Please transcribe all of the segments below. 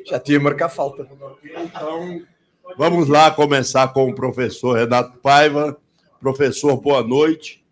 Já tinha marcado falta. Então, vamos lá começar com o professor Renato Paiva. Professor, boa noite.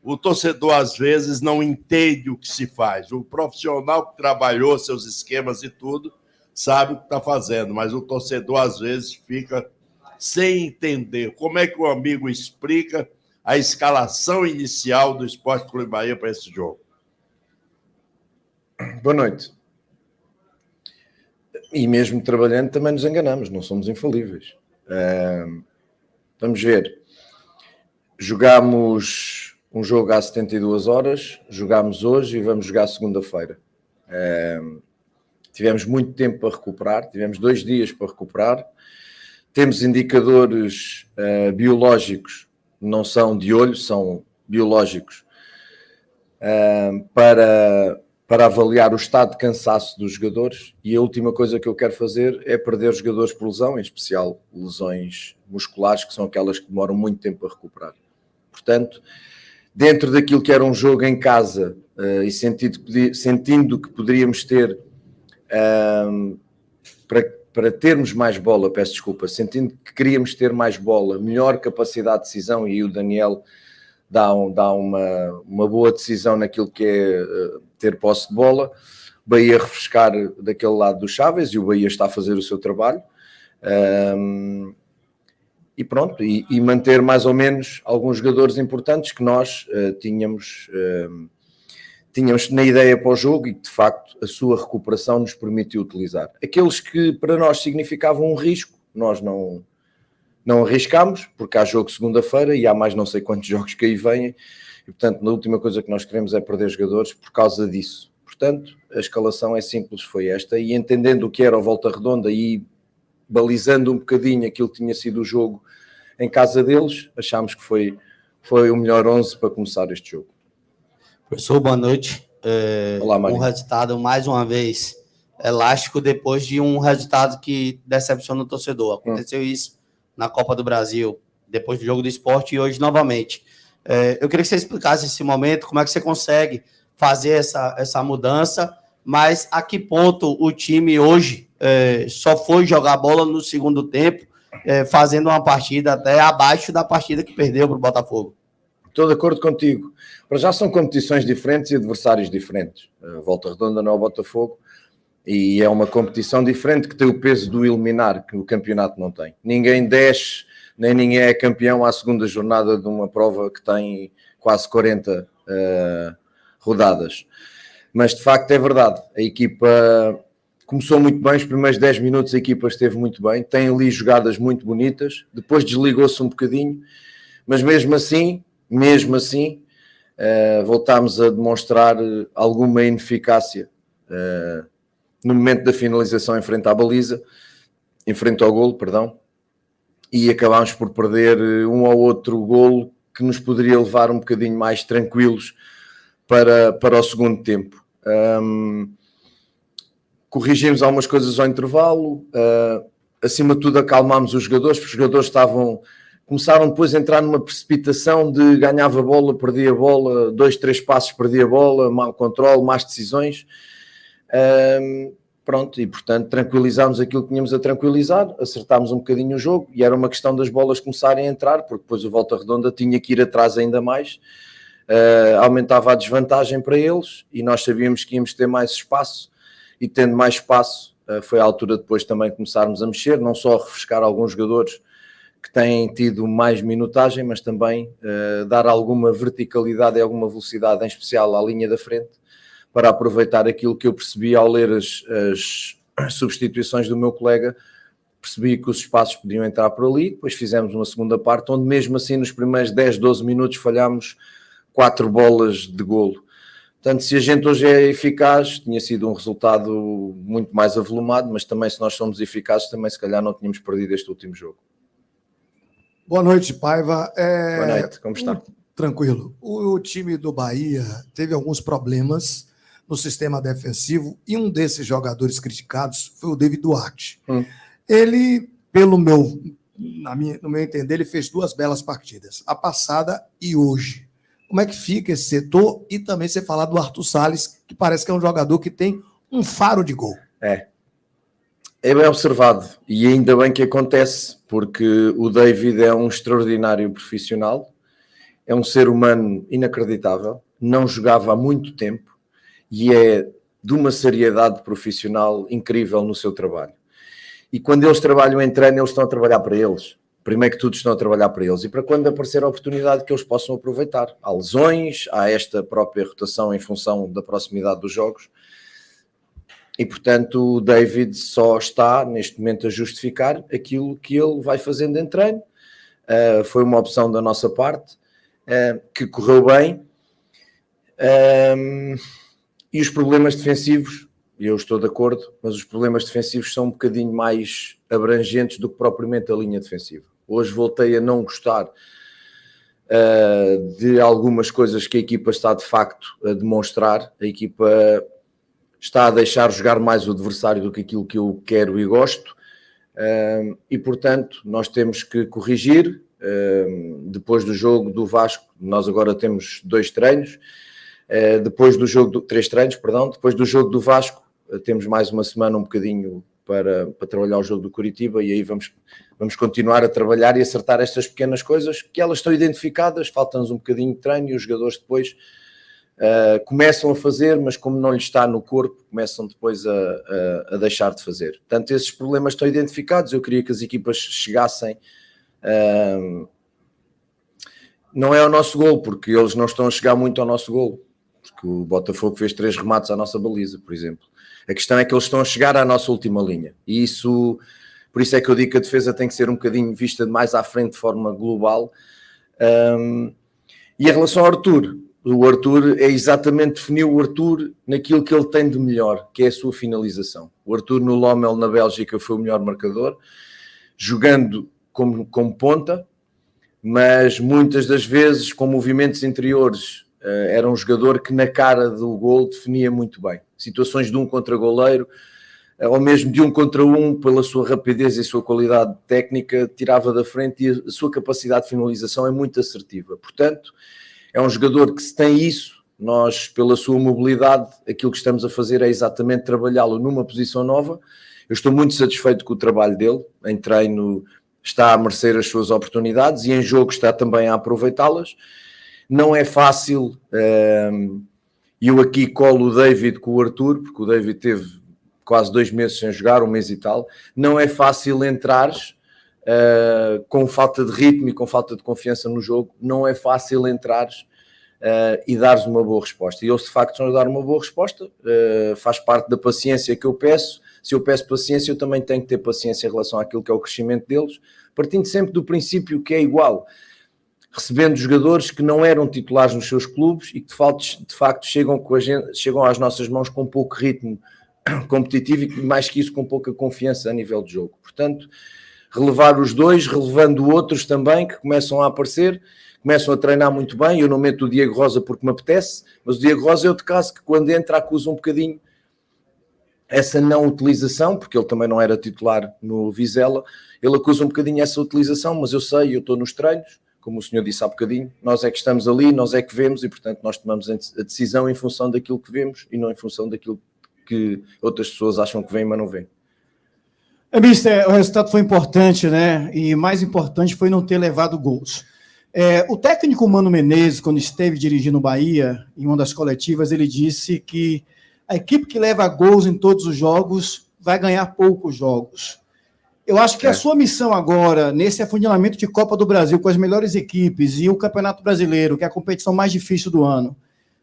O torcedor, às vezes, não entende o que se faz. O profissional que trabalhou seus esquemas e tudo, sabe o que está fazendo, mas o torcedor, às vezes, fica sem entender. Como é que o amigo explica a escalação inicial do Sport Clube Bahia para esse jogo? Boa noite. E mesmo trabalhando também nos enganamos, não somos infalíveis. Vamos ver. Jogámos um jogo há 72 horas, jogámos hoje e vamos jogar segunda-feira. Tivemos muito tempo para recuperar, tivemos 2 dias para recuperar. Temos indicadores biológicos, não são de olho, são biológicos, para avaliar o estado de cansaço dos jogadores, e a última coisa que eu quero fazer é perder os jogadores por lesão, em especial lesões musculares, que são aquelas que demoram muito tempo a recuperar. Portanto, dentro daquilo que era um jogo em casa, e sentindo que poderíamos ter, para termos mais bola, peço desculpa, sentindo que queríamos ter mais bola, melhor capacidade de decisão, e o Daniel dá uma boa decisão naquilo que é ter posse de bola. Bahia refrescar daquele lado do Chaves, e o Bahia está a fazer o seu trabalho. E pronto, e manter mais ou menos alguns jogadores importantes que nós tínhamos na ideia para o jogo, e que de facto a sua recuperação nos permitiu utilizar. Aqueles que para nós significavam um risco, nós não arriscámos, porque há jogo segunda-feira e há mais não sei quantos jogos que aí vêm, e portanto a última coisa que nós queremos é perder jogadores por causa disso. Portanto, a escalação é simples, foi esta, e entendendo o que era o Volta Redonda e balizando um bocadinho aquilo que tinha sido o jogo em casa deles, achámos que foi o melhor 11 para começar este jogo. Professor, boa noite. Olá, Mário. Um resultado, mais uma vez, elástico, depois de um resultado que decepciona o torcedor. Aconteceu isso na Copa do Brasil, depois do jogo do Sport, e hoje novamente. Eu queria que você explicasse esse momento, como é que você consegue fazer essa mudança, mas a que ponto o time hoje só foi jogar bola no segundo tempo, fazendo uma partida até abaixo da partida que perdeu para o Botafogo? Estou de acordo contigo. Para já são competições diferentes e adversários diferentes. A Volta Redonda não é o Botafogo, e é uma competição diferente que tem o peso do eliminar, que o campeonato não tem. Ninguém desce, nem ninguém é campeão à segunda jornada de uma prova que tem quase 40 rodadas. Mas de facto é verdade, a equipa começou muito bem, os primeiros 10 minutos a equipa esteve muito bem, tem ali jogadas muito bonitas, depois desligou-se um bocadinho, mas mesmo assim voltámos a demonstrar alguma ineficácia no momento da finalização em frente à baliza, em frente ao golo, perdão, e acabámos por perder um ou outro golo que nos poderia levar um bocadinho mais tranquilos para o segundo tempo. Corrigimos algumas coisas ao intervalo, acima de tudo acalmámos os jogadores, porque os jogadores começaram depois a entrar numa precipitação de ganhava a bola, perdia a bola, 2, 3 passos perdia a bola, mau controle, más decisões. Pronto, e portanto tranquilizámos aquilo que tínhamos a tranquilizar, acertámos um bocadinho o jogo, e era uma questão das bolas começarem a entrar, porque depois o Volta Redonda tinha que ir atrás ainda mais, aumentava a desvantagem para eles, e nós sabíamos que íamos ter mais espaço, e tendo mais espaço foi a altura depois também começarmos a mexer, não só a refrescar alguns jogadores que têm tido mais minutagem, mas também dar alguma verticalidade e alguma velocidade, em especial à linha da frente, para aproveitar aquilo que eu percebi ao ler as substituições do meu colega. Percebi que os espaços podiam entrar por ali, depois fizemos uma segunda parte, onde mesmo assim nos primeiros 10, 12 minutos falhámos 4 bolas de golo. Portanto, se a gente hoje é eficaz, tinha sido um resultado muito mais avolumado, mas também se nós somos eficazes, também se calhar não tínhamos perdido este último jogo. Boa noite, Paiva. Boa noite, como está? Tranquilo. O time do Bahia teve alguns problemas no sistema defensivo, e um desses jogadores criticados foi o David Duarte. Ele, no meu entender, ele fez 2 belas partidas, a passada e hoje. como é que fica esse setor? E também você falar do Arthur Salles, que parece que é um jogador que tem um faro de gol. É bem observado, e ainda bem que acontece, porque o David é um extraordinário profissional, é um ser humano inacreditável, não jogava há muito tempo e é de uma seriedade profissional incrível no seu trabalho. E quando eles trabalham em treino, eles estão a trabalhar para eles. Primeiro que tudo, estão a trabalhar para eles e para quando aparecer a oportunidade que eles possam aproveitar. Há lesões, há esta própria rotação em função da proximidade dos jogos. E, portanto, o David só está, neste momento, a justificar aquilo que ele vai fazendo em treino. Foi uma opção da nossa parte, que correu bem. E os problemas defensivos, eu estou de acordo, mas os problemas defensivos são um bocadinho mais abrangentes do que propriamente a linha defensiva. Hoje voltei a não gostar de algumas coisas que a equipa está, de facto, a demonstrar. A equipa está a deixar jogar mais o adversário do que aquilo que eu quero e gosto, e portanto nós temos que corrigir. Depois do jogo do Vasco, nós agora temos 2 treinos, depois do jogo 3 treinos, perdão, depois do jogo do Vasco temos mais uma semana um bocadinho para trabalhar o jogo do Coritiba, e aí vamos continuar a trabalhar e acertar estas pequenas coisas, que elas estão identificadas, falta-nos um bocadinho de treino e os jogadores depois começam a fazer, mas como não lhes está no corpo, começam depois a deixar de fazer. Portanto, esses problemas estão identificados. Eu queria que as equipas chegassem. Não é ao nosso gol, porque eles não estão a chegar muito ao nosso gol. Porque o Botafogo fez 3 remates à nossa baliza, por exemplo. A questão é que eles estão a chegar à nossa última linha. E isso, por isso é que eu digo que a defesa tem que ser um bocadinho vista mais à frente de forma global. E em relação ao Arthur, o Arthur é exatamente, definiu o Arthur naquilo que ele tem de melhor, que é a sua finalização. O Arthur no Lommel, na Bélgica, foi o melhor marcador, jogando como ponta, mas muitas das vezes com movimentos interiores. Era um jogador que na cara do gol definia muito bem. Situações de 1 contra goleiro, ou mesmo de 1 contra 1, pela sua rapidez e sua qualidade técnica, tirava da frente, e a sua capacidade de finalização é muito assertiva. Portanto, é um jogador que, se tem isso, nós, pela sua mobilidade, aquilo que estamos a fazer é exatamente trabalhá-lo numa posição nova. Eu estou muito satisfeito com o trabalho dele. Em treino está a merecer as suas oportunidades e em jogo está também a aproveitá-las. Não é fácil, e eu aqui colo o David com o Arthur, porque o David teve quase 2 meses sem jogar, 1 mês e tal. Não é fácil entrares com falta de ritmo e com falta de confiança no jogo. Não é fácil entrares e dares uma boa resposta. E eles de facto estão a dar uma boa resposta. Faz parte da paciência que eu peço. Se eu peço paciência, eu também tenho que ter paciência em relação àquilo que é o crescimento deles, partindo sempre do princípio que é igual, recebendo jogadores que não eram titulares nos seus clubes e que de facto chegam às nossas mãos com pouco ritmo competitivo e, mais que isso, com pouca confiança a nível de jogo. Portanto, relevar os dois, relevando outros também que começam a aparecer, começam a treinar muito bem. Eu não meto o Diego Rosa porque me apetece, mas o Diego Rosa é outro caso que, quando entra, acusa um bocadinho essa não utilização, porque ele também não era titular no Vizela. Ele acusa um bocadinho essa utilização, mas eu sei, eu estou nos treinos, como o senhor disse há bocadinho, nós é que estamos ali, nós é que vemos e, portanto, nós tomamos a decisão em função daquilo que vemos e não em função daquilo que outras pessoas acham que vêm, mas não vêm. Mister, o resultado foi importante, né? E mais importante foi não ter levado gols. O técnico Mano Menezes, quando esteve dirigindo o Bahia, em uma das coletivas, ele disse que a equipe que leva gols em todos os jogos vai ganhar poucos jogos. Eu acho que a sua missão agora, nesse afunilamento de Copa do Brasil, com as melhores equipes e o Campeonato Brasileiro, que é a competição mais difícil do ano,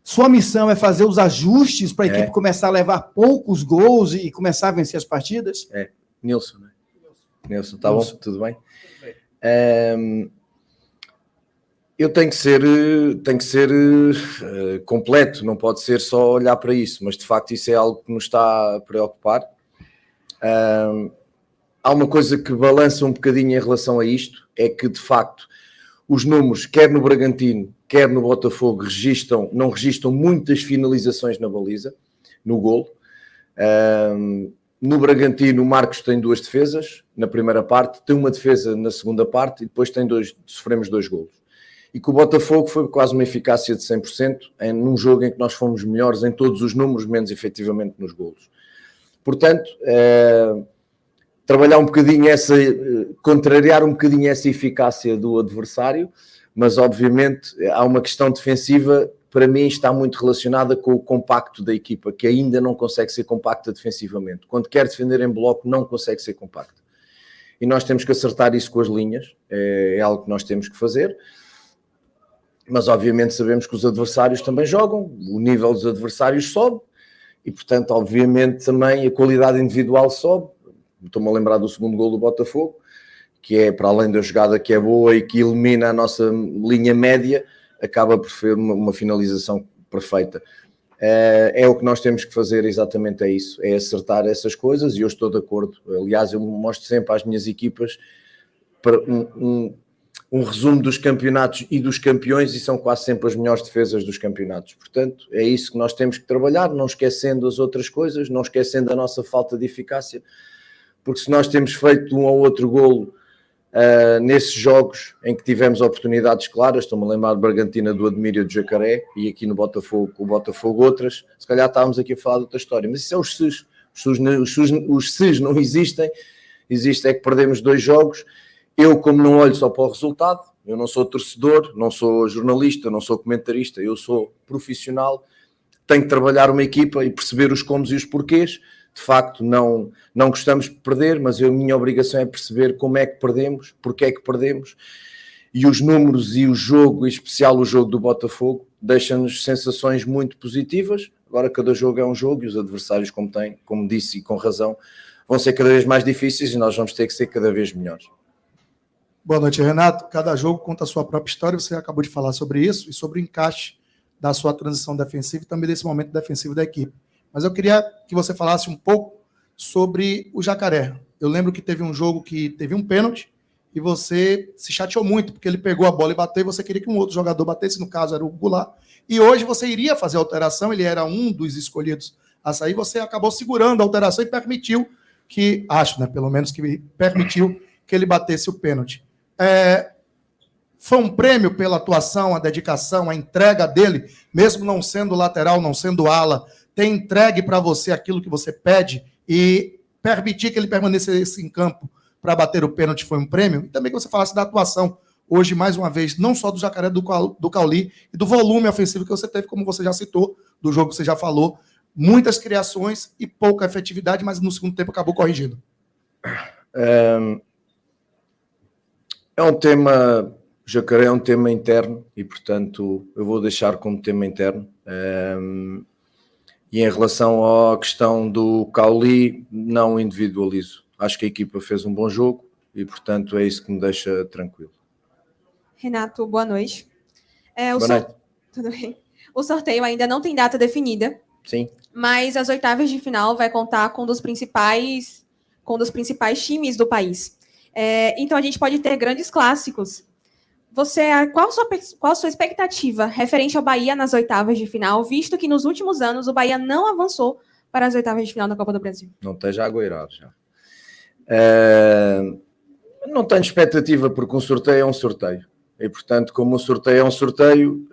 sua missão é fazer os ajustes para a equipe começar a levar poucos gols e começar a vencer as partidas? Nilson, né? Nilson, tá bom? Tudo bem? Eu tenho que ser completo, não pode ser só olhar para isso, mas de facto isso é algo que nos está a preocupar. Há uma coisa que balança um bocadinho em relação a isto, é que de facto os números, quer no Bragantino, quer no Botafogo, não registram muitas finalizações na baliza, no golo. No Bragantino, o Marcos tem 2 defesas na primeira parte, tem uma defesa na segunda parte e depois sofremos 2 golos. e que o Botafogo foi quase uma eficácia de 100% num jogo em que nós fomos melhores em todos os números, menos efetivamente nos golos. Portanto, trabalhar um bocadinho contrariar um bocadinho essa eficácia do adversário, mas obviamente há uma questão defensiva, para mim está muito relacionada com o compacto da equipa, que ainda não consegue ser compacta defensivamente. Quando quer defender em bloco, não consegue ser compacta. E nós temos que acertar isso com as linhas, é algo que nós temos que fazer, mas obviamente sabemos que os adversários também jogam, o nível dos adversários sobe, e portanto, obviamente, também a qualidade individual sobe. Estou-me a lembrar do segundo gol do Botafogo, que é, para além da jogada que é boa e que elimina a nossa linha média, acaba por ser uma finalização perfeita. É o que nós temos que fazer, exatamente é isso, é acertar essas coisas, e eu estou de acordo. Aliás, eu mostro sempre às minhas equipas um resumo dos campeonatos e dos campeões, e são quase sempre as melhores defesas dos campeonatos. Portanto, é isso que nós temos que trabalhar, não esquecendo as outras coisas, não esquecendo a nossa falta de eficácia, porque se nós temos feito um ou outro golo nesses jogos em que tivemos oportunidades claras, estou-me a lembrar de Bergantina, do Admira e do Jacaré, e aqui no Botafogo, o Botafogo outras, se calhar estávamos aqui a falar de outra história, mas isso é os SES. Os SES não existem, existe é que perdemos 2 jogos. Eu, como não olho só para o resultado, eu não sou torcedor, não sou jornalista, não sou comentarista, eu sou profissional, tenho que trabalhar uma equipa e perceber os comos e os porquês. De facto, não gostamos de perder, mas a minha obrigação é perceber como é que perdemos, porque é que perdemos, e os números e o jogo, em especial o jogo do Botafogo, deixam-nos sensações muito positivas. Agora cada jogo é um jogo e os adversários, como disse e com razão, vão ser cada vez mais difíceis e nós vamos ter que ser cada vez melhores. Boa noite, Renato. Cada jogo conta a sua própria história, você acabou de falar sobre isso e sobre o encaixe da sua transição defensiva e também desse momento defensivo da equipe. Mas eu queria que você falasse um pouco sobre o Jacaré. Eu lembro que teve um jogo que teve um pênalti e você se chateou muito, porque ele pegou a bola e bateu e você queria que um outro jogador batesse, no caso era o Goulart, e hoje você iria fazer a alteração, ele era um dos escolhidos a sair, você acabou segurando a alteração e permitiu que, pelo menos que permitiu que ele batesse o pênalti. Foi um prêmio pela atuação, a dedicação, a entrega dele, mesmo não sendo lateral, não sendo ala, ter entregue para você aquilo que você pede e permitir que ele permanecesse em campo para bater o pênalti foi um prêmio. E também que você falasse da atuação hoje, mais uma vez, não só do Jacaré, do Cauli e do volume ofensivo que você teve, como você já citou, do jogo que você já falou, muitas criações e pouca efetividade, mas no segundo tempo acabou corrigindo. É um tema, Jacaré é um tema interno e, portanto, eu vou deixar como tema interno. E em relação à questão do Cauli, não individualizo. Acho que a equipa fez um bom jogo e, portanto, é isso que me deixa tranquilo. Renato, boa noite. Boa noite. Tudo bem? O sorteio ainda não tem data definida. Sim. Mas as oitavas de final vai contar com um dos principais times do país. Então a gente pode ter grandes clássicos. Qual a sua expectativa referente ao Bahia nas oitavas de final, visto que nos últimos anos o Bahia não avançou para as oitavas de final da Copa do Brasil? Não esteja agoirado já. Não tenho expectativa, porque um sorteio é um sorteio. E, portanto, como um sorteio é um sorteio,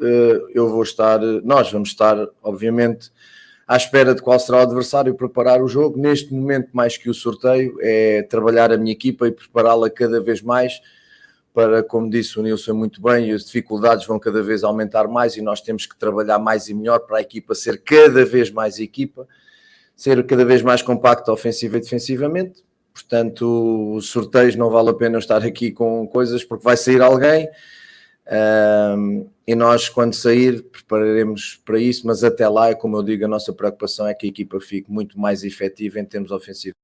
nós vamos estar, obviamente, à espera de qual será o adversário e preparar o jogo. Neste momento, mais que o sorteio, é trabalhar a minha equipa e prepará-la cada vez mais para, como disse o Nilson muito bem, as dificuldades vão cada vez aumentar mais e nós temos que trabalhar mais e melhor para a equipa ser cada vez mais equipa, ser cada vez mais compacta ofensiva e defensivamente. Portanto, os sorteios não vale a pena estar aqui com coisas, porque vai sair alguém e nós, quando sair, prepararemos para isso, mas até lá, como eu digo, a nossa preocupação é que a equipa fique muito mais efetiva em termos ofensivos.